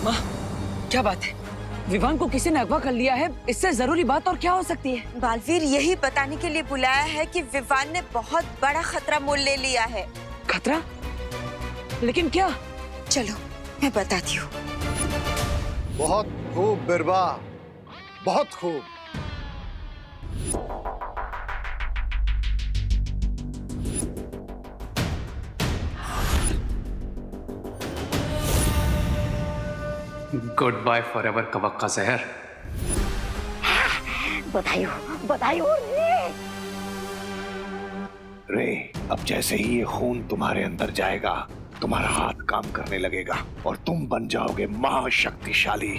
माँ, क्या बात है? विवान को किसी ने अगवा कर लिया है, इससे जरूरी बात और क्या हो सकती है? बालवीर यही बताने के लिए बुलाया है कि विवान ने बहुत बड़ा खतरा मोल ले लिया है। खतरा? लेकिन क्या? चलो मैं बताती हूँ। बहुत खूब बिरबा, बहुत खूब। गुड बाय फॉर एवर कवक का जहर। बधाई हो, बधाई हो रे, अब जैसे ही ये खून तुम्हारे अंदर जाएगा, तुम्हारा हाथ काम करने लगेगा और तुम बन जाओगे महाशक्तिशाली।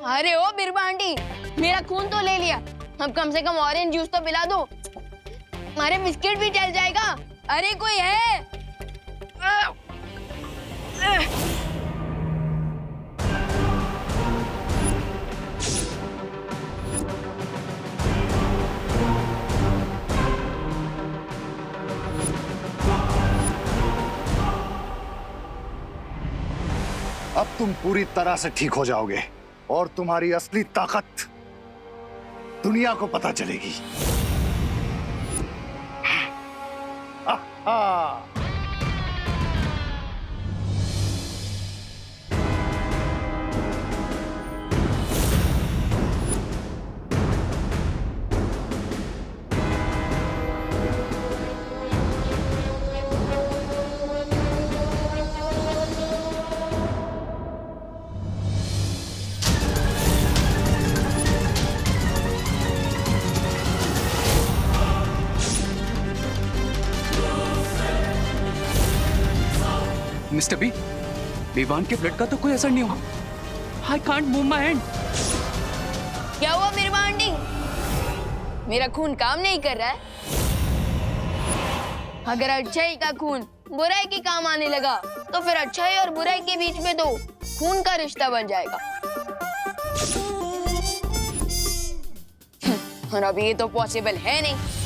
अरे ओ बिरबा आंटी, मेरा खून तो ले लिया, अब कम से कम ऑरेंज जूस तो पिला दो, हमारे बिस्किट भी चल जाएगा। अरे कोई है? अब तुम पूरी तरह से ठीक हो जाओगे और तुम्हारी असली ताकत दुनिया को पता चलेगी। आहा। मिस्टर बी, विवान के ब्लड का तो कोई असर नहीं हुआ। I can't move my hand. क्या हुआ बिरबा आंटी? मेरा खून काम नहीं कर रहा है? अगर अच्छाई का खून बुराई के काम आने लगा तो फिर अच्छाई और बुराई के बीच में तो खून का रिश्ता बन जाएगा। और अभी ये तो पॉसिबल है नहीं।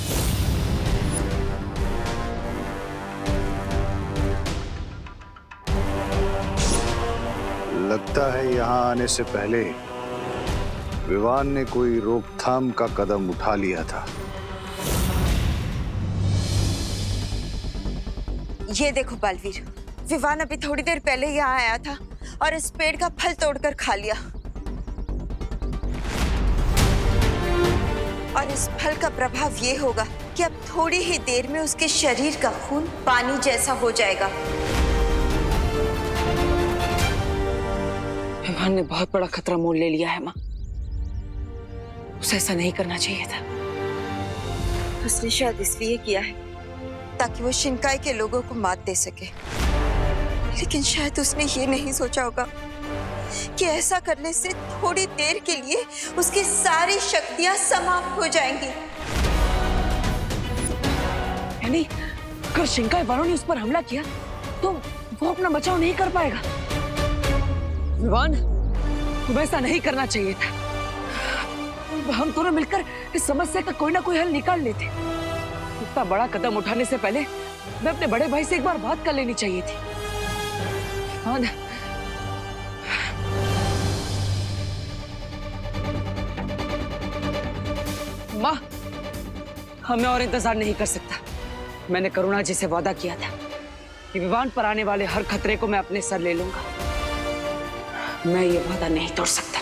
लगता है यहाँ आने से पहले विवान ने कोई रोकथाम का कदम उठा लिया था। ये देखो बालवीर, विवान अभी थोड़ी देर पहले यहाँ आया था और इस पेड़ का फल तोड़कर खा लिया। और इस फल का प्रभाव ये होगा कि अब थोड़ी ही देर में उसके शरीर का खून पानी जैसा हो जाएगा। विवान ने बहुत बड़ा खतरा मोल ले लिया है माँ, उसे ऐसा नहीं करना चाहिए था। उसने शायद इसलिए किया है ताकि वो शिनकाई के लोगों को मात दे सके, लेकिन शायद उसने ये नहीं सोचा होगा कि ऐसा करने से थोड़ी देर के लिए उसकी सारी शक्तियां समाप्त हो जाएंगी। यानी अगर शिनकाई वालों ने उस पर हमला किया तो वो अपना बचाव नहीं कर पाएगा। विवान, तुम्हें ऐसा नहीं करना चाहिए था। हम दोनों मिलकर इस समस्या का कोई ना कोई हल निकाल लेते। इतना बड़ा कदम उठाने से पहले मैं अपने बड़े भाई से एक बार बात कर लेनी चाहिए थी। विवान, माँ, मैं और इंतजार नहीं कर सकता। मैंने करुणा जी से वादा किया था कि विवान पर आने वाले हर खतरे को मैं अपने सर ले लूंगा। मैं ये वादा नहीं तोड़ सकता।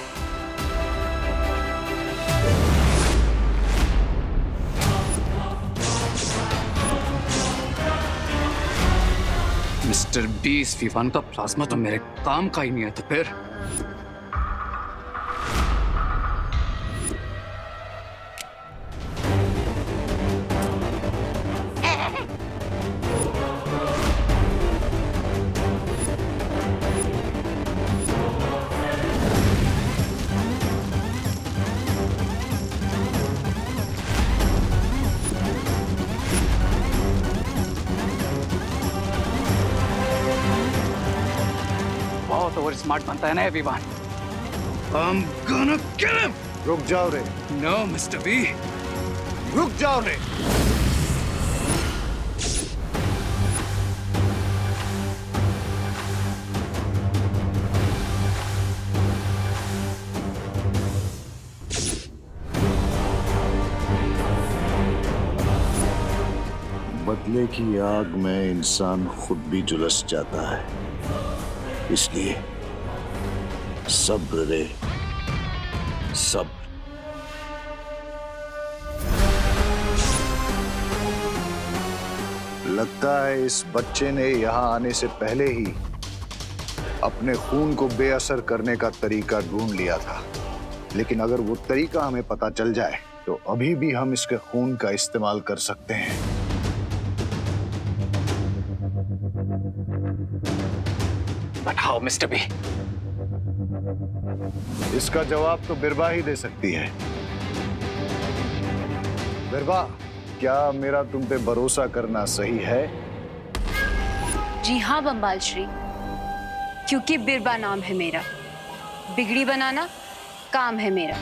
मिस्टर बी, इस विवान का प्लाज्मा तो मेरे काम का ही नहीं है, तो फिर बहुत ओवर स्मार्ट बनता है ना ये Vivaan. I'm gonna kill him! रुक जाओ रे, No, Mr. B. रुक जाओ रे। बदले की आग में इंसान खुद भी झुलस जाता है, इसलिए सब्र रे, सब्र। लगता है इस बच्चे ने यहाँ आने से पहले ही अपने खून को बेअसर करने का तरीका ढूंढ लिया था, लेकिन अगर वो तरीका हमें पता चल जाए तो अभी भी हम इसके खून का इस्तेमाल कर सकते हैं। But how, Mr. B? इसका जवाब तो बिरबा ही दे सकती है। बिरबा, क्या मेरा तुम पे भरोसा करना सही है? जी हाँ बम्बाल श्री, क्योंकि बिरबा नाम है मेरा, बिगड़ी बनाना काम है मेरा।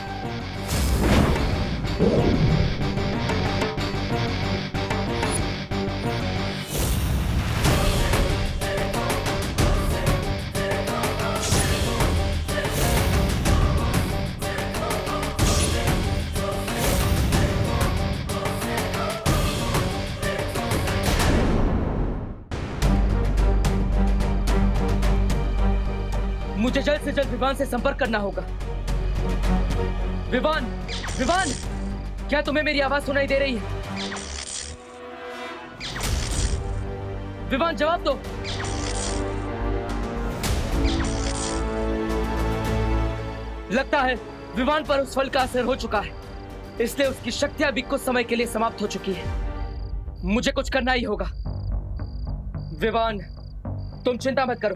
मुझे जल्द से जल्द विवान से संपर्क करना होगा। विवान, विवान, क्या तुम्हें मेरी आवाज सुनाई दे रही है? विवान, जवाब दो। लगता है विवान पर उस फल का असर हो चुका है, इसलिए उसकी शक्तियां भी कुछ समय के लिए समाप्त हो चुकी है। मुझे कुछ करना ही होगा। विवान, तुम चिंता मत करो,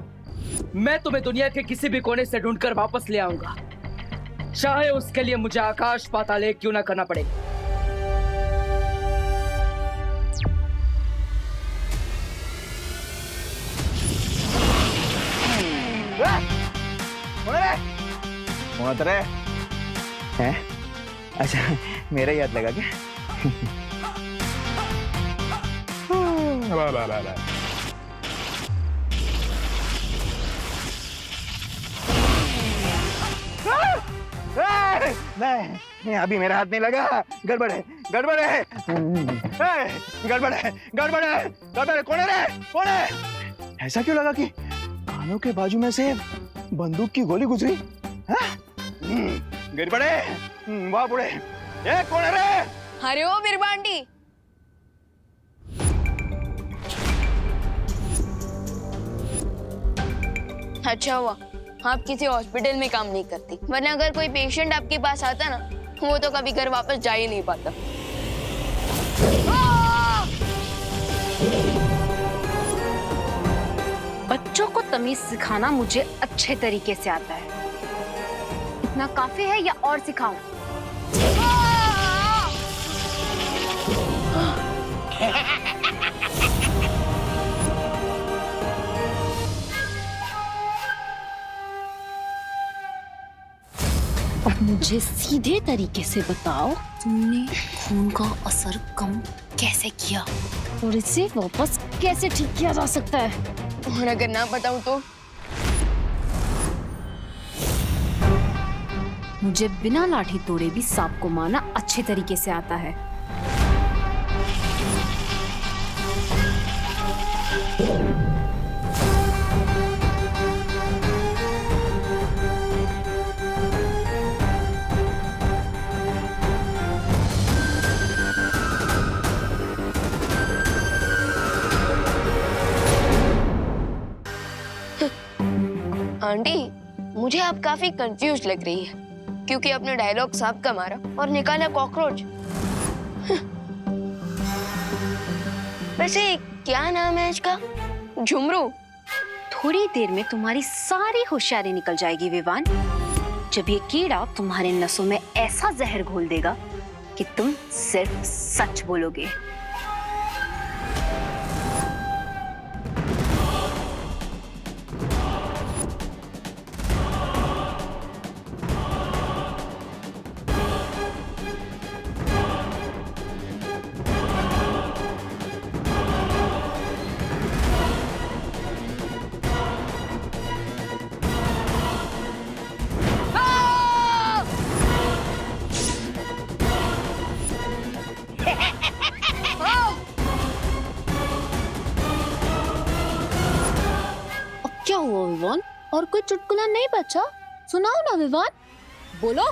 मैं तुम्हें दुनिया के किसी भी कोने से ढूंढकर वापस ले आऊंगा, चाहे उसके लिए मुझे आकाश पाताल क्यों ना करना पड़े। कौन तेरे हैं? अच्छा, मेरा याद लगा क्या? नहीं, अभी मेरा हाथ नहीं लगा। गड़बड़ है, गड़बड़ है, गड़बड़ है, गड़बड़ है, गड़बड़ है। कौन है रे? कौन है? ऐसा क्यों लगा कि कानों के बाजू में से बंदूक की गोली गुजरी? गड़बड़ है। वाह बुढ़े, ये कौन है रे? अरे ओ बिरबांडी, अच्छा हुआ आप किसी हॉस्पिटल में काम नहीं करती, वरना अगर कोई पेशेंट आपके पास आता ना, वो तो कभी घर वापस जा ही नहीं पाता। बच्चों को तमीज सिखाना मुझे अच्छे तरीके से आता है। इतना काफी है या और सिखाऊं? अब मुझे सीधे तरीके से बताओ, तुमने खून का असर कम कैसे किया और इसे वापस कैसे ठीक किया जा सकता है? और अगर ना बताऊं तो? मुझे बिना लाठी तोड़े भी सांप को मारना अच्छे तरीके से आता है। आंटी, मुझे आप काफी कंफ्यूज लग रही है, क्योंकि आपने डायलॉग सांप का मारा और निकाला कॉकरोच। वैसे क्या नाम है इसका? झुमरू। थोड़ी देर में तुम्हारी सारी होशियारी निकल जाएगी विवान, जब ये कीड़ा तुम्हारे नसों में ऐसा जहर घोल देगा कि तुम सिर्फ सच बोलोगे। और कोई चुटकुला नहीं बचा? सुनाओ ना विवान, बोलो।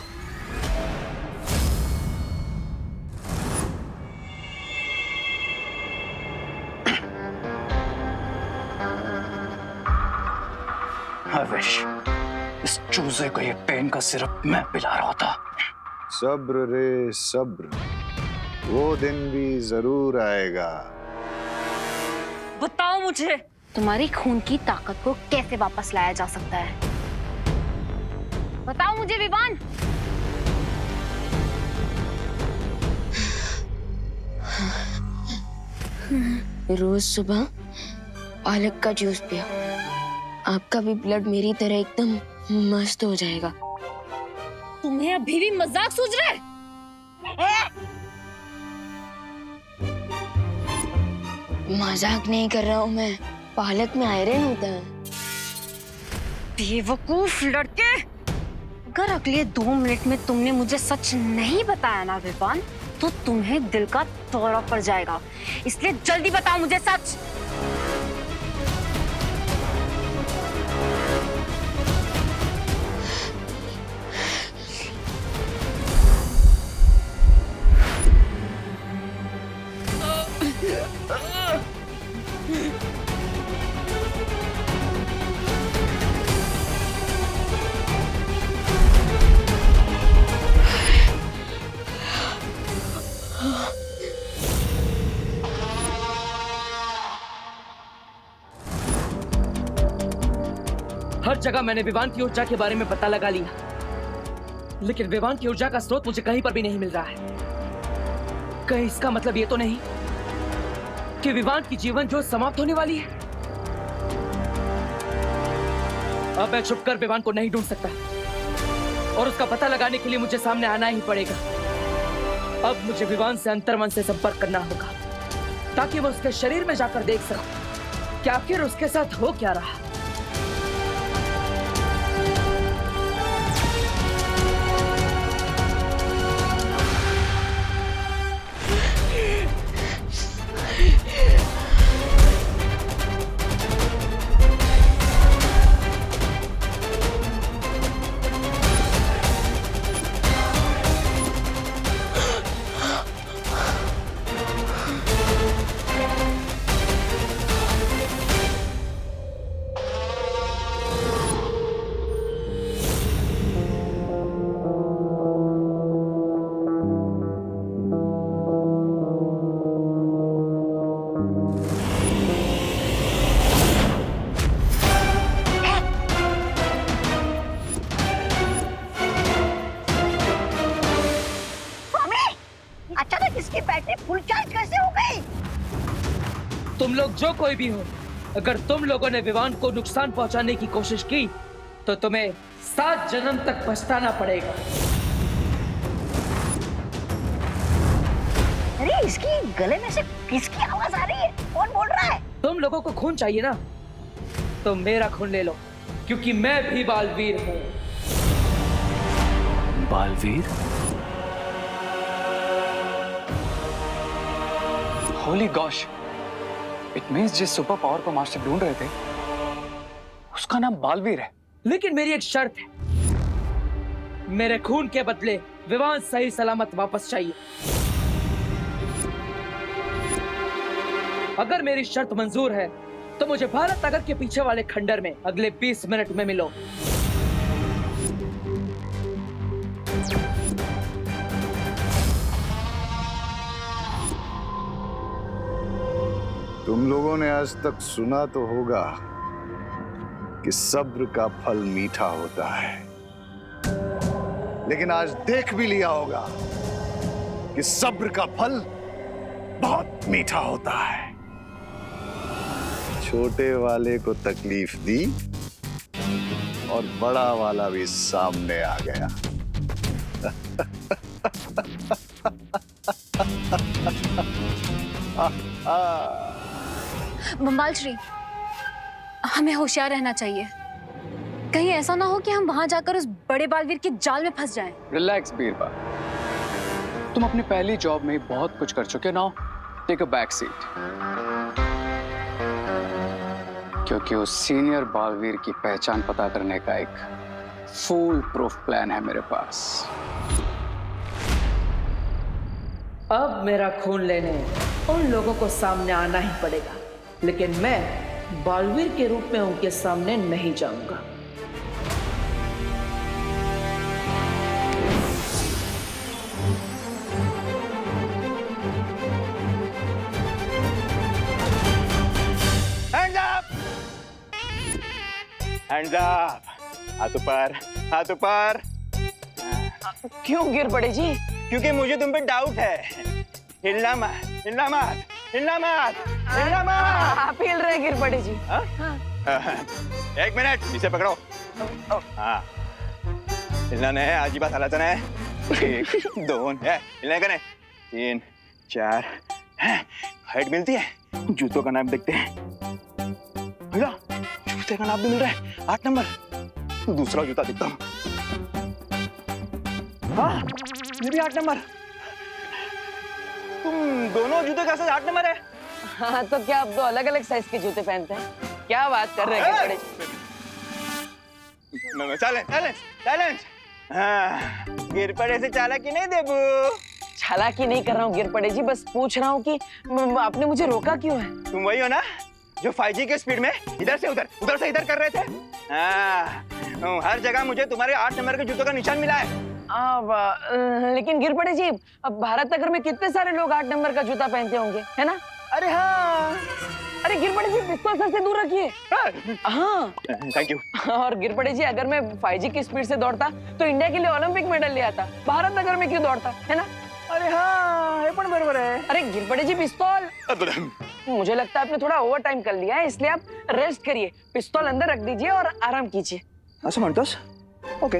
I wish इस चूजे को ये पेन का सिरप मैं पिला रहा होता। सब्र रे सब्र, वो दिन भी जरूर आएगा। बताओ मुझे, तुम्हारी खून की ताकत को कैसे वापस लाया जा सकता है? बताओ मुझे विवान। रोज सुबह पालक का जूस पिया, आपका भी ब्लड मेरी तरह एकदम मस्त हो जाएगा। तुम्हें अभी भी मजाक सूझ रहा है? मजाक नहीं कर रहा हूँ मैं, पालक में आयरन होता है। बेवकूफ लड़के, अगर अगले 2 मिनट में तुमने मुझे सच नहीं बताया ना विवान, तो तुम्हें दिल का दौरा पड़ जाएगा। इसलिए जल्दी बताओ मुझे सच। हर जगह मैंने विवान की ऊर्जा के बारे में पता लगा लिया, लेकिन विवान की ऊर्जा का स्रोत मुझे कहीं पर भी नहीं मिल रहा है। कहीं इसका मतलब ये तो नहीं कि विवान की जीवन ज्योत समाप्त होने वाली है? अब मैं छुपकर विवान को नहीं ढूंढ सकता और उसका पता लगाने के लिए मुझे सामने आना ही पड़ेगा। अब मुझे विवान से अंतर्मन से संपर्क करना होगा ताकि मैं उसके शरीर में जाकर देख सकूं कि आखिर उसके साथ हो क्या रहा। अचानक इसकी बैटरी फुल चार्ज कैसे हो गई? तुम लोग जो कोई भी हो, अगर तुम लोगों ने विवान को नुकसान पहुंचाने की कोशिश की तो तुम्हें 7 जन्म तक पछताना पड़ेगा। अरे इसकी गले में से किसकी आवाज आ रही है? कौन बोल रहा है? तुम लोगों को खून चाहिए ना, तो मेरा खून ले लो, क्योंकि मैं भी बालवीर हूँ। Baalveer? Holi gosh, it means जिस सुपर पावर को मास्टर ढूंढ रहे थे उसका नाम बालवीर है। लेकिन मेरी एक शर्त है, मेरे खून के बदले विवान सही सलामत वापस चाहिए। अगर मेरी शर्त मंजूर है तो मुझे भारत नगर के पीछे वाले खंडर में अगले 20 मिनट में मिलो। तुम लोगों ने आज तक सुना तो होगा कि सब्र का फल मीठा होता है, लेकिन आज देख भी लिया होगा कि सब्र का फल बहुत मीठा होता है। छोटे वाले को तकलीफ दी और बड़ा वाला भी सामने आ गया। बम्बाल श्री, हमें होशियार रहना चाहिए। कहीं ऐसा ना हो कि हम वहां जाकर उस बड़े बालवीर के जाल में फंस जाएं। रिलैक्स बीरबल, तुम अपनी पहली जॉब में बहुत कुछ कर चुके ना। Take a back seat. क्योंकि उस सीनियर बालवीर की पहचान पता करने का एक फुल प्रूफ प्लान है मेरे पास। अब मेरा खून लेने उन लोगों को सामने आना ही पड़ेगा, लेकिन मैं बालवीर के रूप में उनके सामने नहीं जाऊंगा। Hands up! हाथ ऊपर, हाथ ऊपर। क्यों गिर पड़े जी? क्योंकि मुझे तुम पे डाउट है। हिलना मत, हिलना मत, हिलना मत, हिलना मत। आप हिल रहे गिर पड़े जी। हाँ? एक मिनट, इसे पकड़ो। हाँ, हिलना नहीं है, आज ही बात हालत है। 1, 2, हिलने का नहीं। 3, 4, हाइट मिलती है। जूतों का नाम देखते हैं। भैया, जूते का नाम भी मिल रहा है। 8 नंबर। दूसरा जूता देखता हूँ। हाँ, ये भी 8 नंबर। तुम दोनों जूते का साइज 8 नंबर है। हाँ, तो क्या आप दो अलग अलग साइज के जूते पहनते हैं? क्या बात कर रहे हैं? साइलेंस। हाँ, गिर पड़े से चालाकी नहीं देबू। चालाकी नहीं कर रहा हूँ गिर पड़े जी, बस पूछ रहा हूँ कि आपने मुझे रोका क्यों है? तुम वही हो ना जो 5G के स्पीड में इधर से उधर, उधर से इधर कर रहे थे? हाँ, हर जगह मुझे तुम्हारे 8 नंबर के जूतों का निशान मिला है। लेकिन गिर पड़े जी, अब भारत नगर में कितने सारे लोग 8 नंबर का जूता पहनते होंगे, है ना? अरे हाँ, अरे गिर पड़े जी, पिस्तौल सर से दूर रखिए। हाँ, थैंक यू। और गिर पड़े जी, अगर मैं 5G की स्पीड से दौड़ता तो इंडिया के लिए ओलंपिक मेडल ले आता। भारत नगर में क्यों दौड़ता, है ना? अरे हाँ, ये पण बरोबर है। अरे गिर पड़े जी, पिस्तौल। मुझे लगता है आपने थोड़ा ओवर टाइम कर लिया है, इसलिए आप रेस्ट करिए, पिस्तौल अंदर रख दीजिए और आराम कीजिए। अच्छा म्हणतोस? ओके।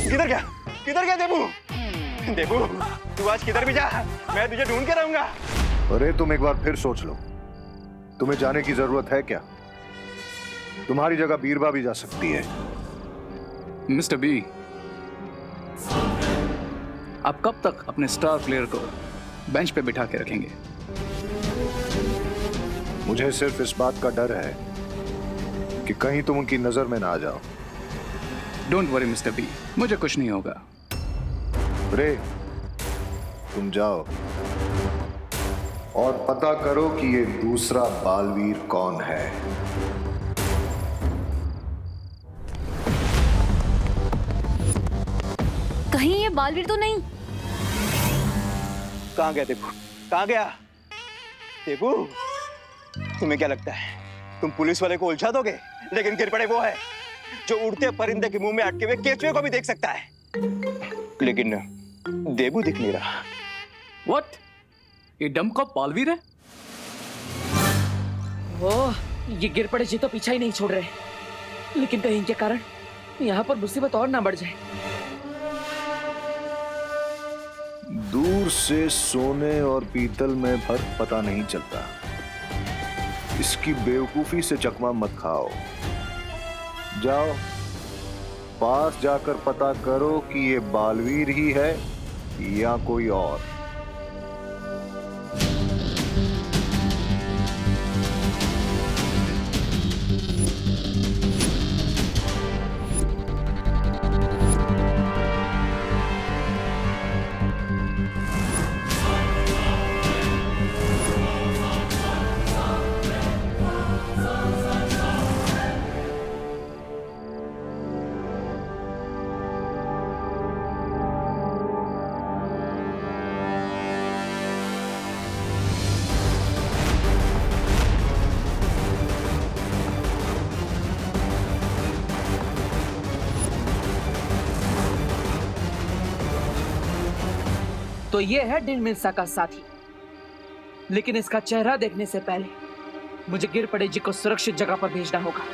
किधर गया देबू? तू आज किधर भी जा, मैं तुझे ढूंढ के रहूंगा। अरे तुम एक बार फिर सोच लो, तुम्हें जाने की जरूरत है क्या? तुम्हारी जगह बीरबा भी जा सकती है। मिस्टर बी, आप कब तक अपने स्टार प्लेयर को बेंच पे बिठा के रखेंगे? मुझे सिर्फ इस बात का डर है कि कहीं तुम उनकी नजर में ना आ जाओ। डोंट वरी मिस्टर बी, मुझे कुछ नहीं होगा। रे, तुम जाओ और पता करो कि ये दूसरा बालवीर कौन है। कहीं ये बालवीर तो नहीं? कहाँ गया देबू? कहाँ गया देबू? तुम्हें क्या लगता है तुम पुलिस वाले को उलझा दोगे? लेकिन गिर पड़े वो है जो उड़ते परिंदे के मुंह में अटके हुए केचुए को भी देख सकता है। लेकिन देबू दिख नहीं रहा। What? ये डमकॉप बालवीर है? वो ये गिर पड़े जी तो पीछा ही नहीं छोड़ रहे, लेकिन कहीं के कारण यहाँ पर मुसीबत और ना बढ़ जाए। दूर से सोने और पीतल में फर्क पता नहीं चलता। इसकी बेवकूफी से चकमा मत खाओ। जाओ, पास जाकर पता करो कि ये बालवीर ही है या कोई और। तो ये है डिन मिल्सा का साथी, लेकिन इसका चेहरा देखने से पहले मुझे गिर पड़े जी को सुरक्षित जगह पर भेजना होगा।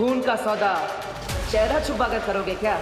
खून का सौदा चेहरा छुपा कर करोगे क्या?